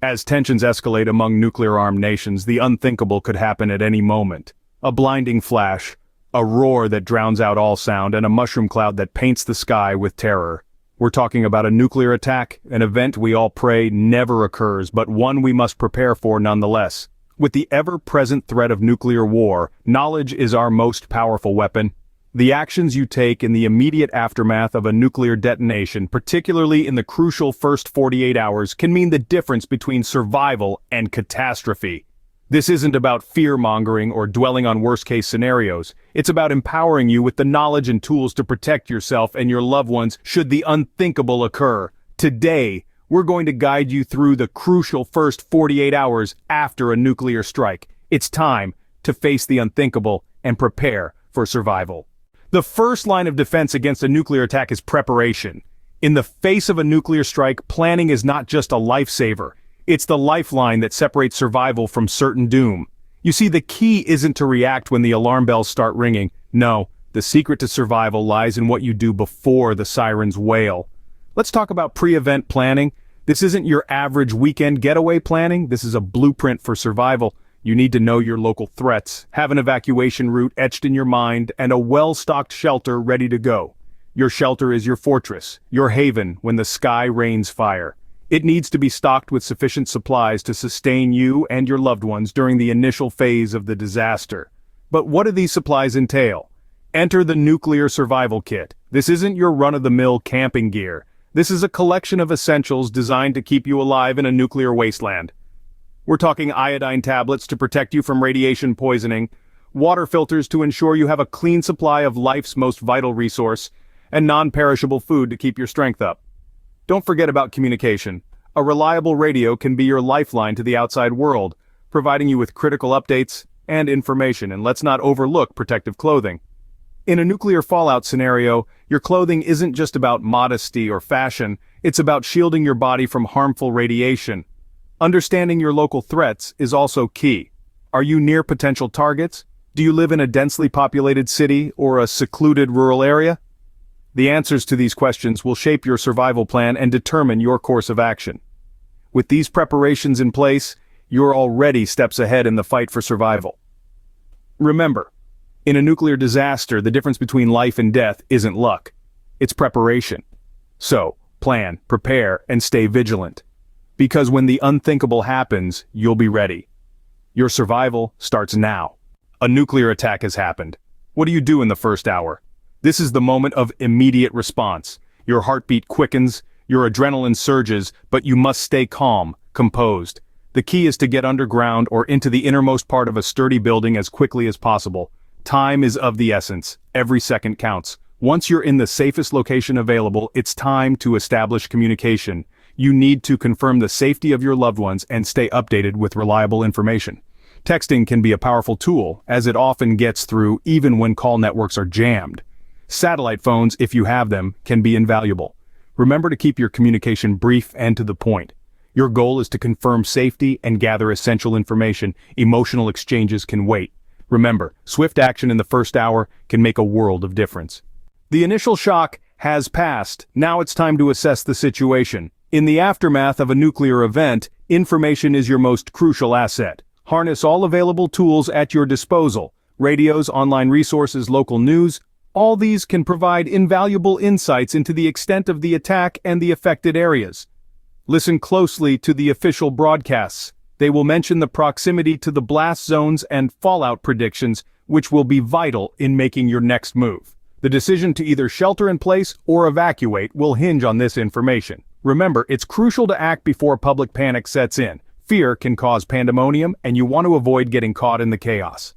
As tensions escalate among nuclear-armed nations, the unthinkable could happen at any moment. A blinding flash, a roar that drowns out all sound, and a mushroom cloud that paints the sky with terror. We're talking about a nuclear attack, an event we all pray never occurs, but one we must prepare for nonetheless. With the ever-present threat of nuclear war, knowledge is our most powerful weapon. The actions you take in the immediate aftermath of a nuclear detonation, particularly in the crucial first 48 hours, can mean the difference between survival and catastrophe. This isn't about fear-mongering or dwelling on worst-case scenarios. It's about empowering you with the knowledge and tools to protect yourself and your loved ones should the unthinkable occur. Today, we're going to guide you through the crucial first 48 hours after a nuclear strike. It's time to face the unthinkable and prepare for survival. The first line of defense against a nuclear attack is preparation. In the face of a nuclear strike, planning is not just a lifesaver. It's the lifeline that separates survival from certain doom. You see, the key isn't to react when the alarm bells start ringing. No, the secret to survival lies in what you do before the sirens wail. Let's talk about pre-event planning. This isn't your average weekend getaway planning. This is a blueprint for survival. You need to know your local threats, have an evacuation route etched in your mind, and a well-stocked shelter ready to go. Your shelter is your fortress, your haven when the sky rains fire. It needs to be stocked with sufficient supplies to sustain you and your loved ones during the initial phase of the disaster. But what do these supplies entail? Enter the Nuclear Survival Kit. This isn't your run-of-the-mill camping gear. This is a collection of essentials designed to keep you alive in a nuclear wasteland. We're talking iodine tablets to protect you from radiation poisoning, water filters to ensure you have a clean supply of life's most vital resource, and non-perishable food to keep your strength up. Don't forget about communication. A reliable radio can be your lifeline to the outside world, providing you with critical updates and information, and let's not overlook protective clothing. In a nuclear fallout scenario, your clothing isn't just about modesty or fashion, it's about shielding your body from harmful radiation. Understanding your local threats is also key. Are you near potential targets? Do you live in a densely populated city or a secluded rural area? The answers to these questions will shape your survival plan and determine your course of action. With these preparations in place, you're already steps ahead in the fight for survival. Remember, in a nuclear disaster, the difference between life and death isn't luck. It's preparation. So, plan, prepare, and stay vigilant. Because when the unthinkable happens, you'll be ready. Your survival starts now. A nuclear attack has happened. What do you do in the first hour? This is the moment of immediate response. Your heartbeat quickens, your adrenaline surges, but you must stay calm, composed. The key is to get underground or into the innermost part of a sturdy building as quickly as possible. Time is of the essence. Every second counts. Once you're in the safest location available, it's time to establish communication. You need to confirm the safety of your loved ones and stay updated with reliable information. Texting can be a powerful tool, as it often gets through even when call networks are jammed. Satellite phones, if you have them, can be invaluable. Remember to keep your communication brief and to the point. Your goal is to confirm safety and gather essential information. Emotional exchanges can wait. Remember, swift action in the first hour can make a world of difference. The initial shock has passed. Now it's time to assess the situation. In the aftermath of a nuclear event, information is your most crucial asset. Harness all available tools at your disposal. Radios, online resources, local news. All these can provide invaluable insights into the extent of the attack and the affected areas. Listen closely to the official broadcasts. They will mention the proximity to the blast zones and fallout predictions, which will be vital in making your next move. The decision to either shelter in place or evacuate will hinge on this information. Remember, it's crucial to act before public panic sets in. Fear can cause pandemonium, and you want to avoid getting caught in the chaos.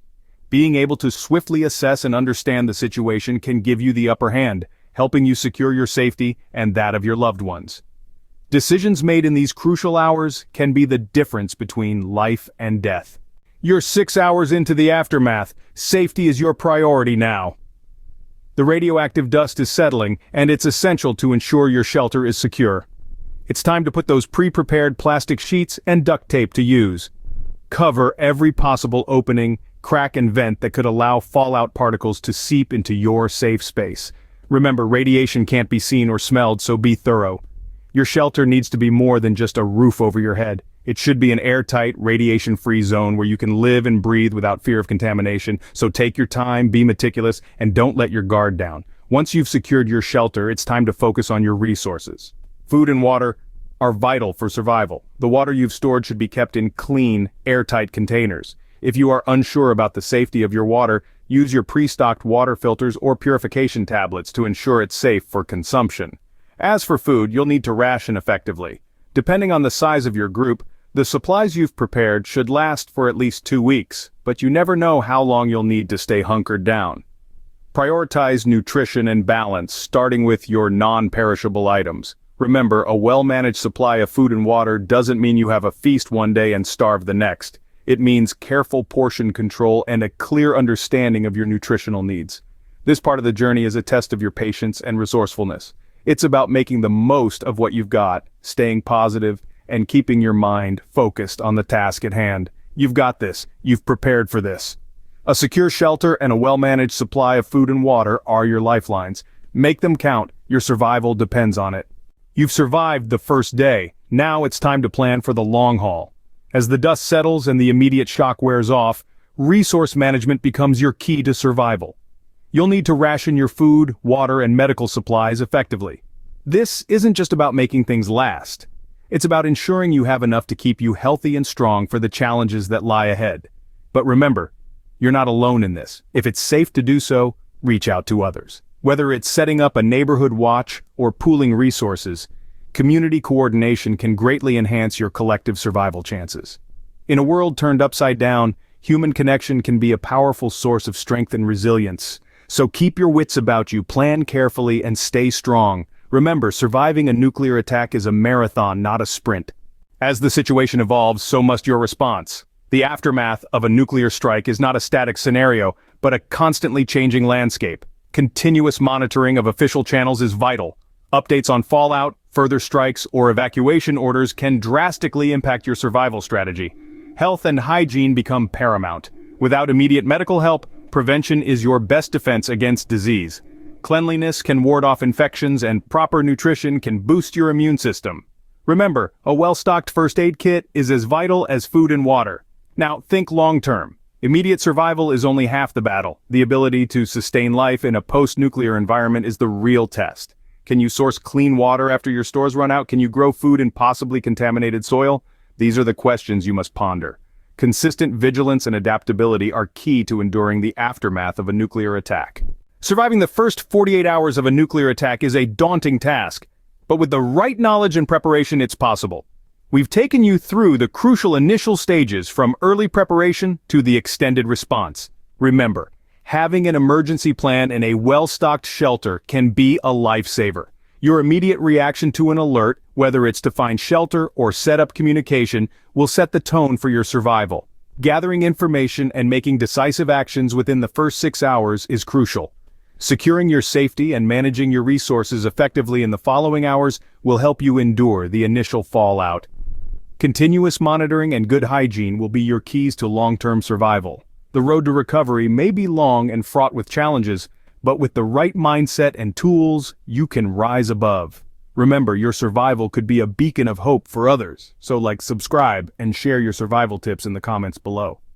Being able to swiftly assess and understand the situation can give you the upper hand, helping you secure your safety and that of your loved ones. Decisions made in these crucial hours can be the difference between life and death. You're 6 hours into the aftermath. Safety is your priority now. The radioactive dust is settling, and it's essential to ensure your shelter is secure. It's time to put those pre-prepared plastic sheets and duct tape to use. Cover every possible opening, crack and vent that could allow fallout particles to seep into your safe space. Remember, radiation can't be seen or smelled, so be thorough. Your shelter needs to be more than just a roof over your head. It should be an airtight, radiation-free zone where you can live and breathe without fear of contamination, so take your time, be meticulous, and don't let your guard down. Once you've secured your shelter, it's time to focus on your resources. Food and water are vital for survival. The water you've stored should be kept in clean, airtight containers. If you are unsure about the safety of your water, use your pre-stocked water filters or purification tablets to ensure it's safe for consumption. As for food, you'll need to ration effectively. Depending on the size of your group, the supplies you've prepared should last for at least 2 weeks, but you never know how long you'll need to stay hunkered down. Prioritize nutrition and balance, starting with your non-perishable items. Remember, a well-managed supply of food and water doesn't mean you have a feast one day and starve the next. It means careful portion control and a clear understanding of your nutritional needs. This part of the journey is a test of your patience and resourcefulness. It's about making the most of what you've got, staying positive, and keeping your mind focused on the task at hand. You've got this. You've prepared for this. A secure shelter and a well-managed supply of food and water are your lifelines. Make them count. Your survival depends on it. You've survived the first day. Now it's time to plan for the long haul. As the dust settles and the immediate shock wears off, resource management becomes your key to survival. You'll need to ration your food, water, and medical supplies effectively. This isn't just about making things last. It's about ensuring you have enough to keep you healthy and strong for the challenges that lie ahead. But remember, you're not alone in this. If it's safe to do so, reach out to others. Whether it's setting up a neighborhood watch or pooling resources, community coordination can greatly enhance your collective survival chances. In a world turned upside down, human connection can be a powerful source of strength and resilience. So keep your wits about you, plan carefully, and stay strong. Remember, surviving a nuclear attack is a marathon, not a sprint. As the situation evolves, so must your response. The aftermath of a nuclear strike is not a static scenario, but a constantly changing landscape. Continuous monitoring of official channels is vital. Updates on fallout, further strikes, or evacuation orders can drastically impact your survival strategy. Health and hygiene become paramount. Without immediate medical help, prevention is your best defense against disease. Cleanliness can ward off infections, and proper nutrition can boost your immune system. Remember, a well-stocked first aid kit is as vital as food and water. Now, think long-term. Immediate survival is only half the battle. The ability to sustain life in a post-nuclear environment is the real test. Can you source clean water after your stores run out? Can you grow food in possibly contaminated soil? These are the questions you must ponder. Consistent vigilance and adaptability are key to enduring the aftermath of a nuclear attack. Surviving the first 48 hours of a nuclear attack is a daunting task, but with the right knowledge and preparation, it's possible. We've taken you through the crucial initial stages from early preparation to the extended response. Remember, having an emergency plan and a well-stocked shelter can be a lifesaver. Your immediate reaction to an alert, whether it's to find shelter or set up communication, will set the tone for your survival. Gathering information and making decisive actions within the first 6 hours is crucial. Securing your safety and managing your resources effectively in the following hours will help you endure the initial fallout. Continuous monitoring and good hygiene will be your keys to long-term survival. The road to recovery may be long and fraught with challenges, but with the right mindset and tools, you can rise above. Remember, your survival could be a beacon of hope for others, so subscribe and share your survival tips in the comments below.